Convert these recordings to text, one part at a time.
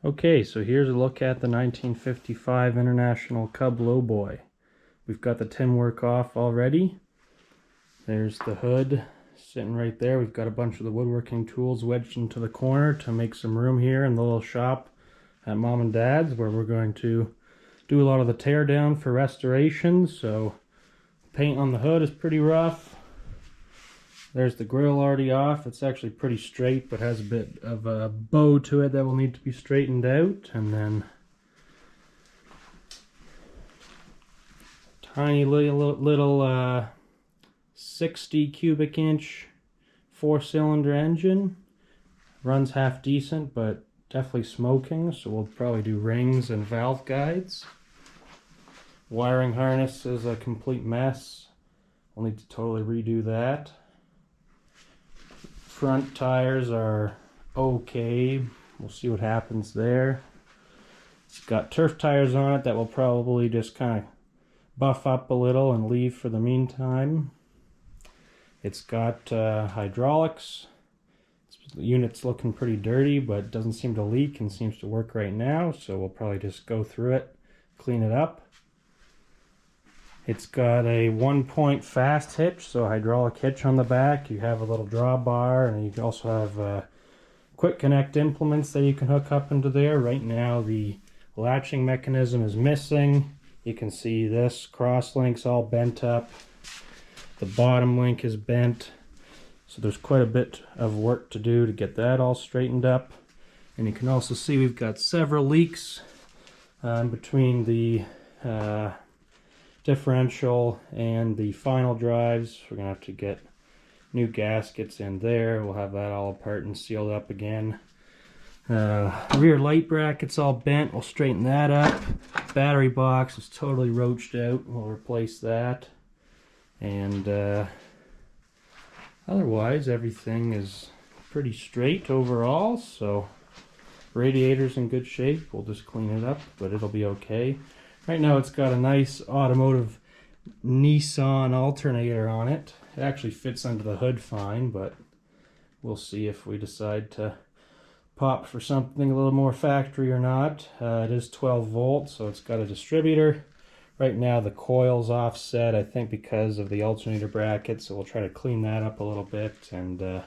Okay, so here's a look at the 1955 International Cub Lo-Boy. We've got the tin work off already. There's the hood sitting right there. We've got a bunch of the woodworking tools wedged into the corner to make some room here in the little shop at Mom and Dad's, where we're going to do a lot of the tear down for restoration. So paint on the hood is pretty rough. There's the grill already off. It's actually pretty straight, but has a bit of a bow to it that will need to be straightened out. And then tiny little 60 cubic inch 4-cylinder engine. Runs half decent, but definitely smoking, so we'll probably do rings and valve guides. Wiring harness is a complete mess. We'll need to totally redo that. Front tires are okay. We'll see what happens there. It's got turf tires on it that will probably just kind of buff up a little and leave for the meantime. It's got hydraulics. The unit's looking pretty dirty, but doesn't seem to leak and seems to work right now, so we'll probably just go through it, clean it up. It's got a 1-point fast hitch, so hydraulic hitch on the back. You have a little drawbar, and you can also have quick connect implements that you can hook up into there. Right now the latching mechanism is missing. You can see this cross link's all bent up. The bottom link is bent. So there's quite a bit of work to do to get that all straightened up. And you can also see we've got several leaks between the differential and the final drives. We're going to have to get new gaskets in there. We'll have that all apart and sealed up again. Rear light bracket's all bent. We'll straighten that up. Battery box is totally roached out. We'll replace that. And otherwise, everything is pretty straight overall, so radiator's in good shape. We'll just clean it up, but it'll be okay. Right now it's got a nice automotive Nissan alternator on it. It actually fits under the hood fine, but we'll see if we decide to pop for something a little more factory or not. It is 12 volts, so it's got a distributor. Right now the coil's offset, I think because of the alternator bracket, so we'll try to clean that up a little bit. And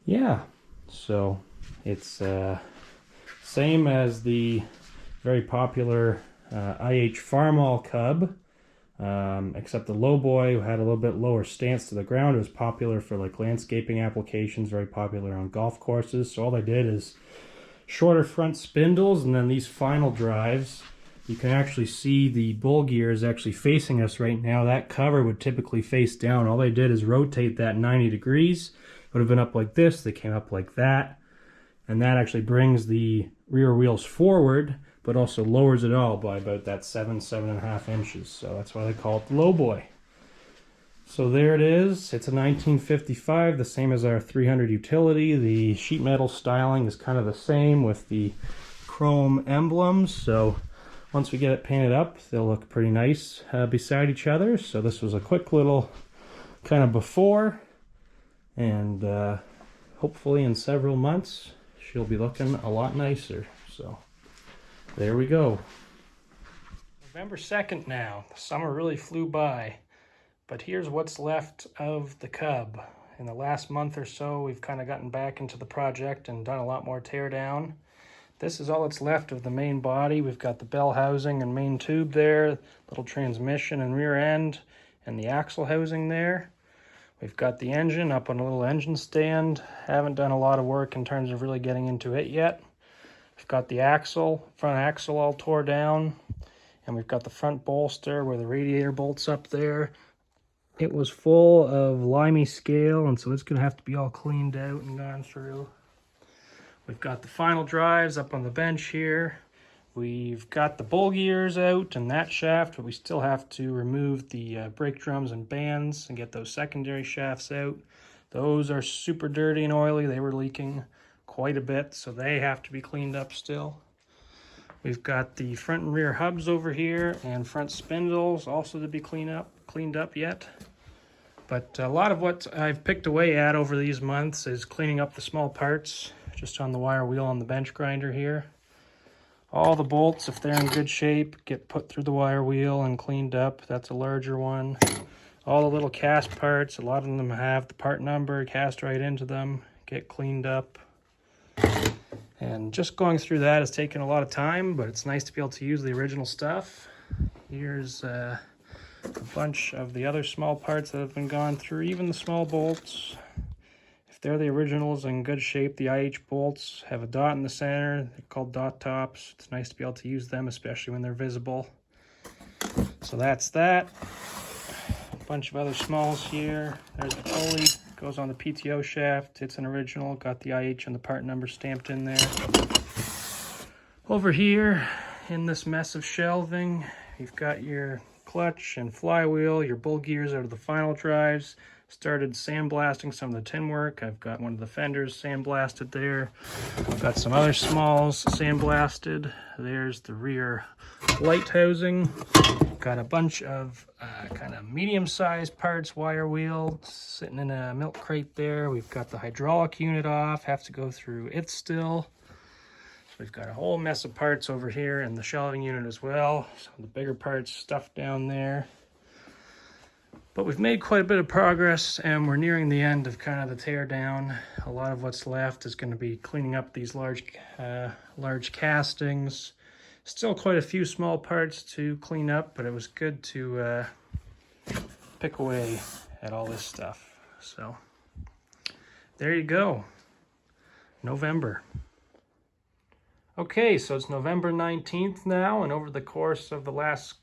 yeah, so it's same as the very popular IH Farmall Cub, except the Lo-Boy had a little bit lower stance to the ground. It was popular for like landscaping applications, very popular on golf courses. So all they did is shorter front spindles, and then these final drives, you can actually see the bull gear is actually facing us right now. That cover would typically face down. All they did is rotate that 90 degrees. It would have been up like this. They came up like that. And that actually brings the rear wheels forward, but also lowers it all by about that 7.5 inches. So that's why they call it the Lo-Boy. So there it is. It's a 1955, the same as our 300 utility. The sheet metal styling is kind of the same with the chrome emblems. So once we get it painted up, they'll look pretty nice beside each other. So this was a quick little kind of before, and hopefully in several months she'll be looking a lot nicer. So there we go. November 2nd now. The summer really flew by, but here's what's left of the Cub. In the last month or so, we've kind of gotten back into the project and done a lot more tear down. This is all that's left of the main body. We've got the bell housing and main tube there, little transmission and rear end, and the axle housing there. We've got the engine up on a little engine stand. Haven't done a lot of work in terms of really getting into it yet. We've got the axle, front axle all tore down, and we've got the front bolster where the radiator bolts up there. It was full of limey scale, and so it's going to have to be all cleaned out and gone through. We've got the final drives up on the bench here. We've got the bull gears out and that shaft, but we still have to remove the brake drums and bands and get those secondary shafts out. Those are super dirty and oily. They were leaking quite a bit, so they have to be cleaned up still. We've got the front and rear hubs over here and front spindles also to be cleaned up yet. But a lot of what I've picked away at over these months is cleaning up the small parts. just on the wire wheel on the bench grinder here. All the bolts, if they're in good shape, get put through the wire wheel and cleaned up. That's a larger one. All the little cast parts, a lot of them have the part number cast right into them, get cleaned up. And just going through that has taken a lot of time, but it's nice to be able to use the original stuff. Here's a bunch of the other small parts that have been gone through, even the small bolts. If they're the originals in good shape, the IH bolts have a dot in the center. They're called dot tops. It's nice to be able to use them, especially when they're visible. So that's that. A bunch of other smalls here. There's the pulley. Goes on the PTO shaft. It's an original. Got the IH and the part number stamped in there. Over here in this mess of shelving, you've got your clutch and flywheel, your bull gears out of the final drives. Started sandblasting some of the tin work. I've got one of the fenders sandblasted there. Got some other smalls sandblasted. There's the rear light housing. Got a bunch of kind of medium-sized parts, wire wheel, sitting in a milk crate there. We've got the hydraulic unit off, have to go through it still. So we've got a whole mess of parts over here and the shelving unit as well. Some of the bigger parts stuffed down there. But we've made quite a bit of progress and we're nearing the end of kind of the tear down. A lot of what's left is going to be cleaning up these large castings. Still quite a few small parts to clean up, but it was good to pick away at all this stuff. So there you go. November. Okay, so it's November 19th now, and over the course of the last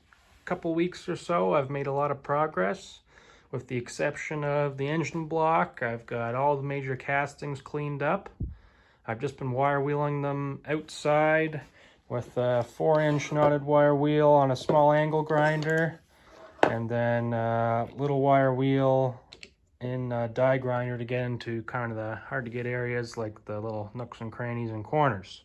couple weeks or so, I've made a lot of progress. With the exception of the engine block, I've got all the major castings cleaned up. I've just been wire wheeling them outside with a 4-inch knotted wire wheel on a small angle grinder, and then a little wire wheel in a die grinder to get into kind of the hard to get areas like the little nooks and crannies and corners.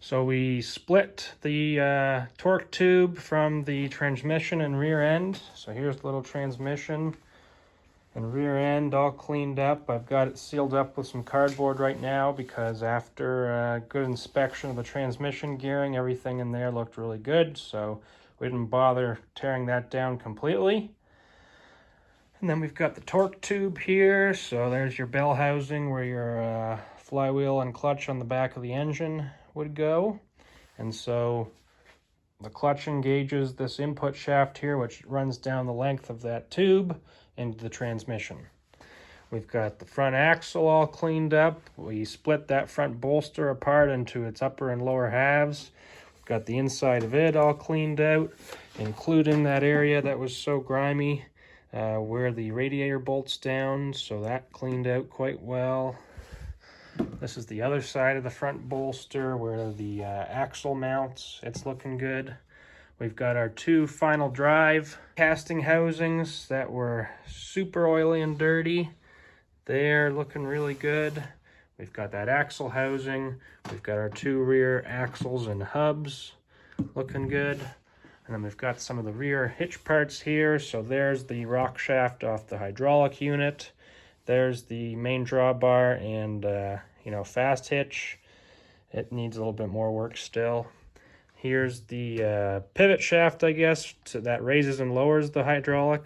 So we split the torque tube from the transmission and rear end. So here's the little transmission and rear end all cleaned up. I've got it sealed up with some cardboard right now because after a good inspection of the transmission gearing, everything in there looked really good. So we didn't bother tearing that down completely. And then we've got the torque tube here. So there's your bell housing where your flywheel and clutch on the back of the engine would go. And so the clutch engages this input shaft here, which runs down the length of that tube into the transmission. We've got the front axle all cleaned up. We split that front bolster apart into its upper and lower halves. We've got the inside of it all cleaned out, including that area that was so grimy where the radiator bolts down, so that cleaned out quite well. This is the other side of the front bolster where the axle mounts. It's looking good. We've got our 2 final drive casting housings that were super oily and dirty. They're looking really good. We've got that axle housing. We've got our 2 rear axles and hubs looking good. And then we've got some of the rear hitch parts here. So there's the rock shaft off the hydraulic unit. There's the main drawbar and fast hitch. It needs a little bit more work still. Here's the pivot shaft, I guess, that raises and lowers the hydraulic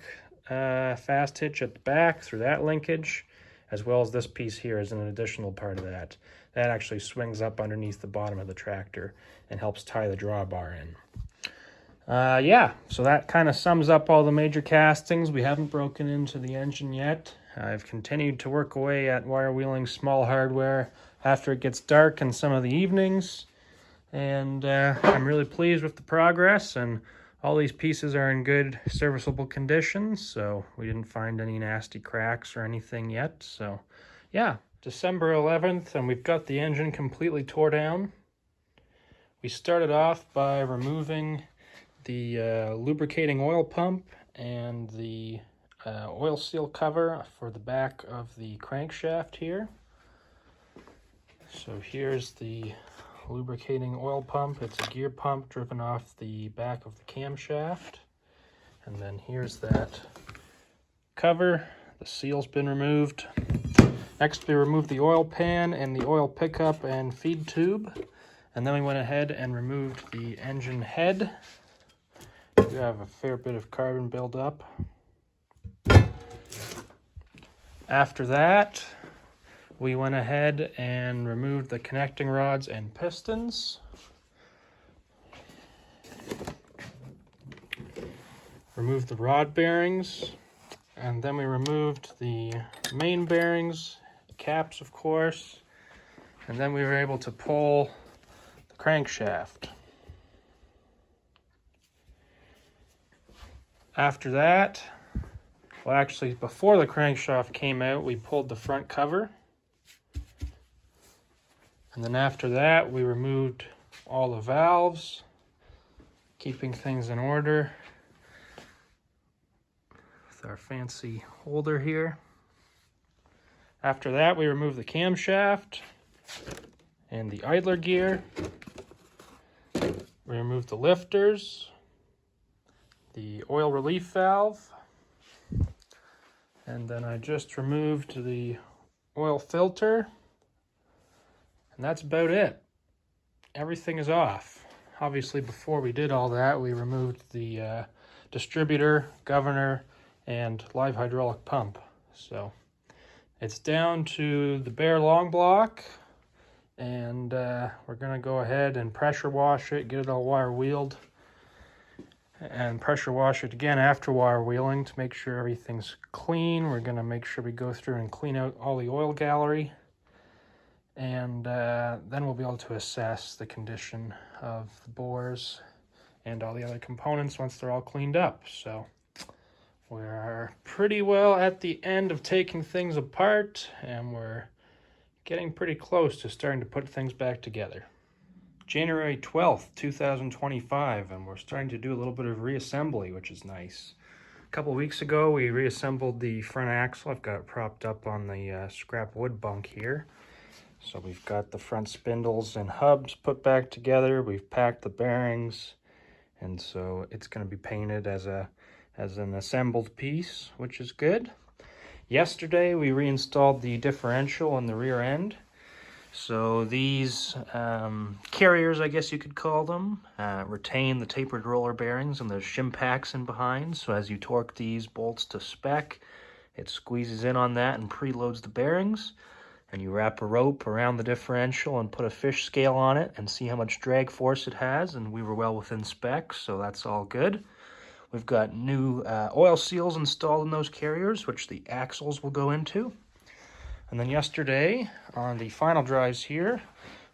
fast hitch at the back through that linkage, as well as this piece here is an additional part of that. That actually swings up underneath the bottom of the tractor and helps tie the drawbar in. So that kind of sums up all the major castings. We haven't broken into the engine yet. I've continued to work away at wire wheeling small hardware after it gets dark in some of the evenings. And I'm really pleased with the progress, and all these pieces are in good serviceable condition, so we didn't find any nasty cracks or anything yet. So yeah, December 11th, and we've got the engine completely tore down. We started off by removing the lubricating oil pump and the oil seal cover for the back of the crankshaft here. So here's the lubricating oil pump. It's a gear pump driven off the back of the camshaft. And then here's that cover. The seal's been removed. Next, we removed the oil pan and the oil pickup and feed tube. And then we went ahead and removed the engine head. We have a fair bit of carbon buildup. After that, we went ahead and removed the connecting rods and pistons. Removed the rod bearings, and then we removed the main bearings, caps of course, and then we were able to pull the crankshaft. After that, well actually before the crankshaft came out, we pulled the front cover. And then after that, we removed all the valves, keeping things in order with our fancy holder here. After that, we removed the camshaft and the idler gear. We removed the lifters, the oil relief valve, and then I just removed the oil filter, and that's about it. Everything is off. Obviously, before we did all that, we removed the distributor, governor, and live hydraulic pump. So it's down to the bare long block, and we're gonna go ahead and pressure wash it, get it all wire wheeled, and pressure wash it again after wire wheeling to make sure everything's clean. We're gonna make sure we go through and clean out all the oil gallery, and then we'll be able to assess the condition of the bores and all the other components once they're all cleaned up. So we're pretty well at the end of taking things apart, and we're getting pretty close to starting to put things back together. January 12th, 2025, and we're starting to do a little bit of reassembly, which is nice. A couple weeks ago, we reassembled the front axle. I've got it propped up on the scrap wood bunk here. So we've got the front spindles and hubs put back together. We've packed the bearings, and so it's going to be painted as an assembled piece, which is good. Yesterday, we reinstalled the differential on the rear end. So these carriers, I guess you could call them, retain the tapered roller bearings, and there's shim packs in behind. So as you torque these bolts to spec, it squeezes in on that and preloads the bearings. And you wrap a rope around the differential and put a fish scale on it and see how much drag force it has. And we were well within specs, so that's all good. We've got new oil seals installed in those carriers, which the axles will go into. And then yesterday, on the final drives here,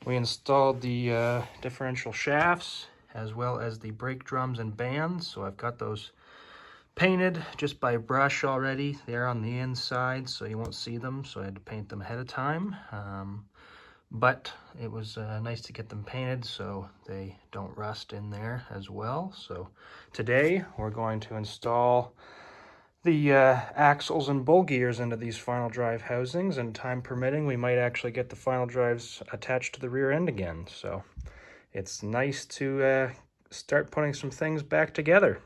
we installed the differential shafts as well as the brake drums and bands. So I've got those painted just by brush already. They're on the inside, so you won't see them, so I had to paint them ahead of time. But it was nice to get them painted so they don't rust in there as well. So today we're going to install the axles and bull gears into these final drive housings, and time permitting, we might actually get the final drives attached to the rear end again. So it's nice to start putting some things back together.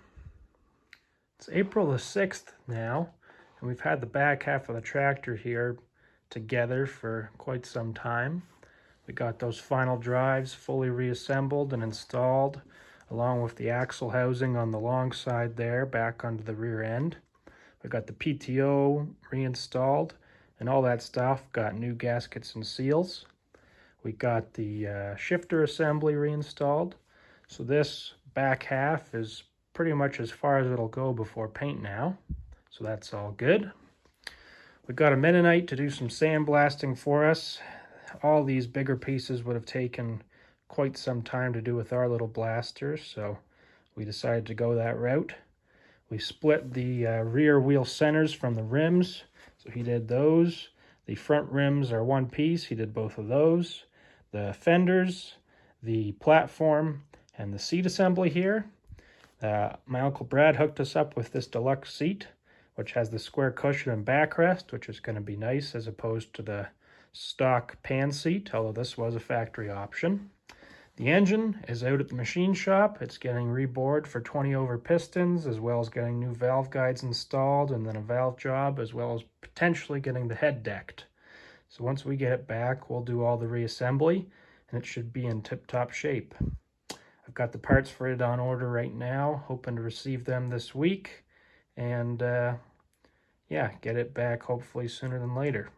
It's April the 6th now, and we've had the back half of the tractor here together for quite some time. We got those final drives fully reassembled and installed, along with the axle housing on the long side there, back onto the rear end. We got the PTO reinstalled, and all that stuff got new gaskets and seals. We got the shifter assembly reinstalled. So this back half is pretty much as far as it'll go before paint now. So that's all good. We got a Mennonite to do some sandblasting for us. All these bigger pieces would have taken quite some time to do with our little blasters, so we decided to go that route. We split the rear wheel centers from the rims, so he did those. The front rims are one piece, he did both of those. The fenders, the platform, and the seat assembly here. My Uncle Brad hooked us up with this deluxe seat, which has the square cushion and backrest, which is going to be nice as opposed to the stock pan seat, although this was a factory option. The engine is out at the machine shop. It's getting rebored for 20 over pistons, as well as getting new valve guides installed, and then a valve job, as well as potentially getting the head decked. So once we get it back, we'll do all the reassembly, and it should be in tip-top shape. I've got the parts for it on order right now, hoping to receive them this week, and yeah, get it back hopefully sooner than later.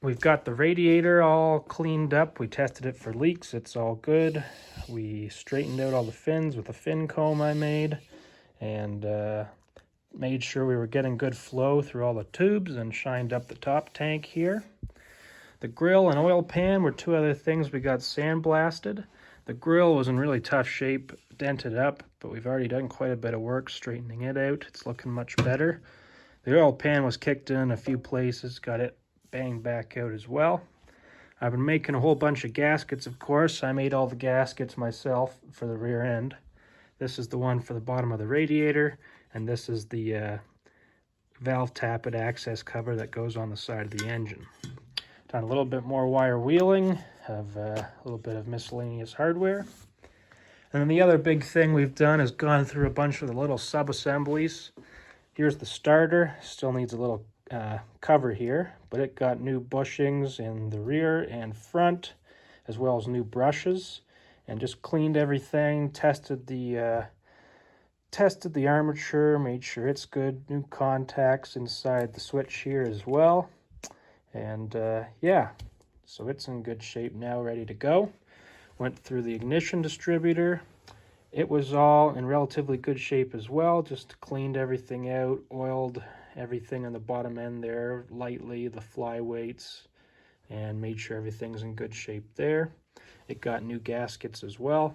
We've got the radiator all cleaned up. We tested it for leaks. It's all good. We straightened out all the fins with a fin comb I made, and made sure we were getting good flow through all the tubes, and shined up the top tank here. The grill and oil pan were two other things we got sandblasted. The grill was in really tough shape, dented up, but we've already done quite a bit of work straightening it out. It's looking much better. The oil pan was kicked in a few places, got it banged back out as well. I've been making a whole bunch of gaskets, of course. I made all the gaskets myself for the rear end. This is the one for the bottom of the radiator, and this is the valve tappet access cover that goes on the side of the engine. Done a little bit more wire wheeling, have a little bit of miscellaneous hardware. And then the other big thing we've done is gone through a bunch of the little sub-assemblies. Here's the starter, still needs a little cover here, but it got new bushings in the rear and front, as well as new brushes, and just cleaned everything, tested the armature, made sure it's good, new contacts inside the switch here as well, and yeah, so it's in good shape now, ready to go. Went through the ignition distributor. It was all in relatively good shape as well, just cleaned everything out, oiled everything on the bottom end there lightly, the flyweights, and made sure everything's in good shape there. It got new gaskets as well.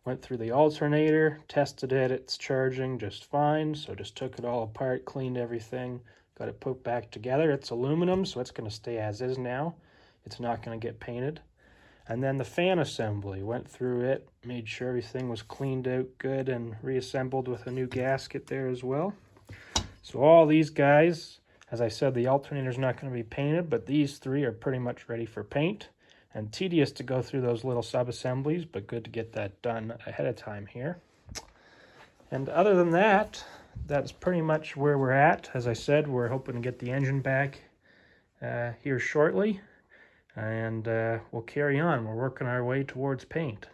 Went through the alternator, tested it, it's charging just fine, so just took it all apart, cleaned everything, got it put back together. It's aluminum, so it's going to stay as is now. It's not going to get painted. And then the fan assembly, went through it, made sure everything was cleaned out good, and reassembled with a new gasket there as well. So all these guys, as I said, the alternator's not going to be painted, but these three are pretty much ready for paint. And tedious to go through those little sub-assemblies, but good to get that done ahead of time here. And other than that, that's pretty much where we're at. As I said, we're hoping to get the engine back here shortly, and we'll carry on. We're working our way towards paint.